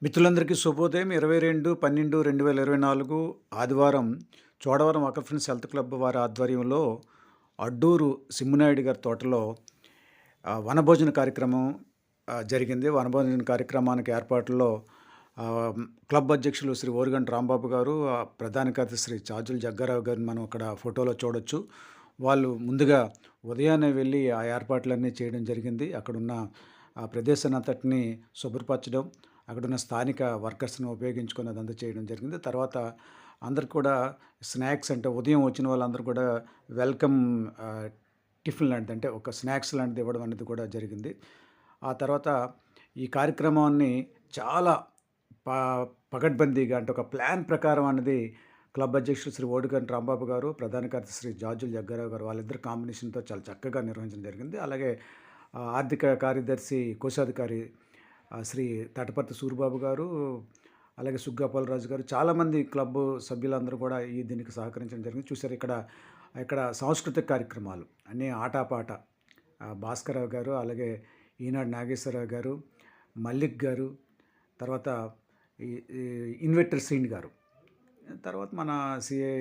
మిత్రులందరికీ శుభోదయం. 22/12/2024 ఆదివారం Chodavaram walker friends health club వారి ఆధ్వర్యంలో అడ్డూరు సిమ్మినాయుడు గారి తోటలో వనభోజన కార్యక్రమం జరిగింది. వనభోజన కార్యక్రమానికి ఏర్పాట్లలో క్లబ్ అధ్యక్షులు శ్రీ ఓరుగంటి రాంబాబు గారు, ప్రధాన కార్యదర్శి శ్రీ చాజుల జగ్గారావు గారిని మనం అక్కడ ఫోటోలో చూడొచ్చు. వాళ్ళు ముందుగా ఉదయాన్నే వెళ్ళి ఆ ఏర్పాట్లన్నీ చేయడం జరిగింది. అక్కడున్న ఆ ప్రదేశాన్ని అంతటిని శుభ్రపరచడం, అక్కడున్న స్థానిక వర్కర్స్‌ని ఉపయోగించుకొని అదంతా చేయడం జరిగింది. తర్వాత అందరికి కూడా స్నాక్స్, అంటే ఉదయం వచ్చిన వాళ్ళందరూ కూడా వెల్కమ్ టిఫిన్ లాంటిది, అంటే ఒక స్నాక్స్ లాంటిది ఇవ్వడం అనేది కూడా జరిగింది. ఆ తర్వాత ఈ కార్యక్రమాన్ని చాలా ప పకడ్బందీగా, అంటే ఒక ప్లాన్ ప్రకారం అనేది క్లబ్ అధ్యక్షుడు శ్రీ ఓరుగంటి రాంబాబు గారు, ప్రధాన కార్యదర్శి శ్రీ జాజుల జగ్గారావు గారు, వాళ్ళిద్దరి కాంబినేషన్‌తో చాలా చక్కగా నిర్వహించడం జరిగింది. అలాగే ఆర్థిక కార్యదర్శి, కోశాధికారి శ్రీ తటపర్తి సూరిబాబు గారు, అలాగే సుగ్గాపాలరాజు గారు, చాలామంది క్లబ్ సభ్యులందరూ కూడా దీనికి సహకరించడం జరిగింది. చూసారు ఇక్కడ ఇక్కడ సాంస్కృతిక కార్యక్రమాలు అన్నీ ఆటాపాట, భాస్కరరావు గారు, అలాగే ఈనాడు నాగేశ్వరరావు గారు, మల్లిక్ గారు, తర్వాత ఈ ఈ ఇన్వెటర్ శ్రీని గారు, తర్వాత మన సిఐ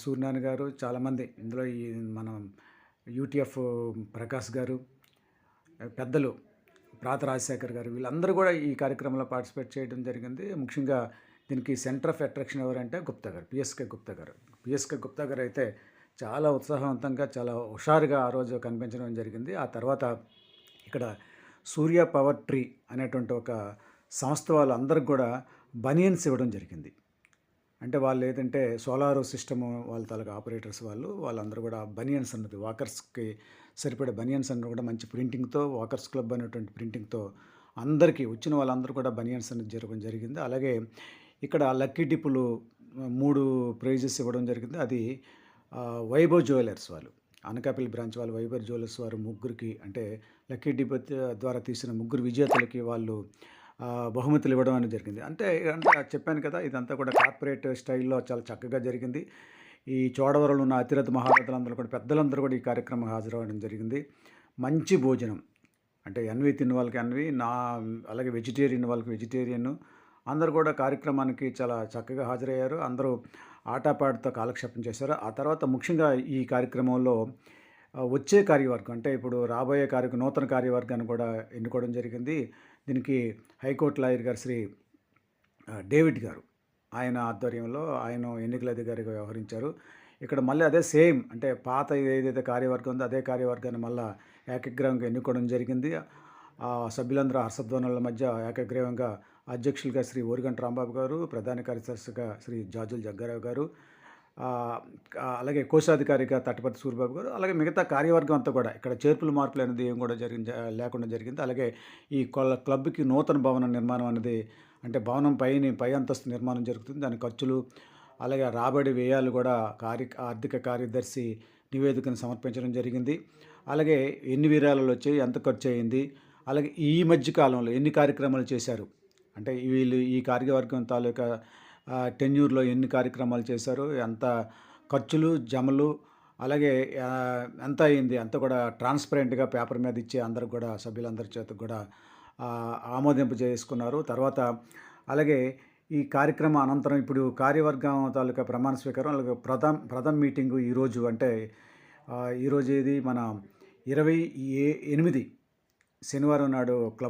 సూర్యనారాయణ గారు, చాలామంది ఇందులో మన యూటీఎఫ్ ప్రకాష్ గారు, పెద్దలు ప్రాత రాజశేఖర్ గారు, వీళ్ళందరూ కూడా ఈ కార్యక్రమంలో పార్టిసిపేట్ చేయడం జరిగింది. ముఖ్యంగా దీనికి సెంటర్ ఆఫ్ అట్రాక్షన్ ఎవరంటే గుప్తా గారు, పిఎస్కే గుప్తా గారు. పిఎస్కే గుప్తా గారు అయితే చాలా ఉత్సాహవంతంగా, చాలా హుషారుగా ఆ రోజు కనిపించడం జరిగింది. ఆ తర్వాత ఇక్కడ సూర్య పవర్ ట్రీ అనేటువంటి ఒక సంస్థ వాళ్ళందరికి కూడా బనియన్స్ ఇవ్వడం జరిగింది. అంటే వాళ్ళు ఏదంటే సోలార్ సిస్టము వాళ్ళ తాలూకా ఆపరేటర్స్ వాళ్ళందరూ కూడా బనియన్స్ అన్నది, వాకర్స్కి సరిపడే బనియన్స్ అన్నది కూడా మంచి ప్రింటింగ్తో, వాకర్స్ క్లబ్ అనేటువంటి ప్రింటింగ్తో అందరికీ వచ్చిన వాళ్ళందరూ కూడా బనియన్స్ అనేది జరగడం జరిగింది. అలాగే ఇక్కడ లక్కీ డిప్పులు 3 ప్రైజెస్ ఇవ్వడం జరిగింది. అది వైభవ్ జ్యువెలర్స్ వాళ్ళు, అనకాపల్లి బ్రాంచ్ వాళ్ళు, వైభవ్ జ్యువెలర్స్ వారు ముగ్గురికి, అంటే లక్కీ డిప్ ద్వారా తీసిన ముగ్గురు విజేతలకి వాళ్ళు బహుమతులు ఇవ్వడం అనేది జరిగింది. అంటే చెప్పాను కదా, ఇదంతా కూడా కార్పొరేట్ స్టైల్‌లో చాలా చక్కగా జరిగింది. ఈ చోడవరంలో ఉన్న అతిరథ మహారథులందరూ కూడా, పెద్దలందరూ కూడా ఈ కార్యక్రమం హాజరవ్వడం జరిగింది. మంచి భోజనం, అంటే ఎన్వి తిన్న వాళ్ళకి ఎన్వి, అలాగే వెజిటేరియన్ వాళ్ళకి వెజిటేరియన్, అందరూ కూడా కార్యక్రమానికి చాలా చక్కగా హాజరయ్యారు. అందరూ ఆటపాటతో కాలక్షేపం చేశారు. ఆ తర్వాత ముఖ్యంగా ఈ కార్యక్రమంలో వచ్చే కార్యవర్గం, అంటే ఇప్పుడు రాబోయే నూతన కార్యవర్గాన్ని కూడా ఎన్నుకోవడం జరిగింది. దీనికి హైకోర్టు లాయర్ గారు శ్రీ డేవిడ్ గారు, ఆయన ఆధ్వర్యంలో ఆయన ఎన్నికల అధికారిగా వ్యవహరించారు. ఇక్కడ మళ్ళీ అదే సేమ్, అంటే పాత ఏదైతే కార్యవర్గం ఉందో అదే కార్యవర్గాన్ని మళ్ళీ ఏకగ్రీవంగా ఎన్నుకోవడం జరిగింది. సభ్యులందరూ హర్షధ్వానాల మధ్య ఏకగ్రీవంగా అధ్యక్షులుగా శ్రీ ఓరుగంటి రాంబాబు గారు, ప్రధాన కార్యదర్శిగా శ్రీ జాజుల జగ్గారావు గారు, అలాగే కోశాధికారిగా తటపర్తి సూరిబాబు గారు, అలాగే మిగతా కార్యవర్గం అంతా కూడా ఇక్కడ చేర్పులు మార్పులు అనేది ఏం కూడా లేకుండా జరిగింది. అలాగే ఈ క్లబ్కి నూతన భవన నిర్మాణం అనేది, అంటే భవనం పై అంతస్తు నిర్మాణం జరుగుతుంది. దాని ఖర్చులు, అలాగే రాబడి వ్యయాలు కూడా ఆర్థిక కార్యదర్శి నివేదికను సమర్పించడం జరిగింది. అలాగే ఎన్ని విరాళాలు వచ్చాయి, ఎంత ఖర్చు అయింది, అలాగే ఈ మధ్య కాలంలో ఎన్ని కార్యక్రమాలు చేశారు, అంటే వీళ్ళు ఈ కార్యవర్గం తాలూకా టెన్యూర్లో ఎన్ని కార్యక్రమాలు చేశారు, ఎంత ఖర్చులు, జమలు, అలాగే ఎంత అయింది, అంతా కూడా ట్రాన్స్పరెంట్గా పేపర్ మీద ఇచ్చి అందరికి కూడా, సభ్యులందరి చేత కూడా ఆమోదింపు చేసుకున్నారు. తర్వాత అలాగే ఈ కార్యక్రమం అనంతరం ఇప్పుడు కార్యవర్గం తాలూకా ప్రమాణ స్వీకారం, అలాగే ప్రథమ మీటింగు ఈరోజు, అంటే ఈరోజు ఇది మన 28 శనివారం నాడు క్లబ్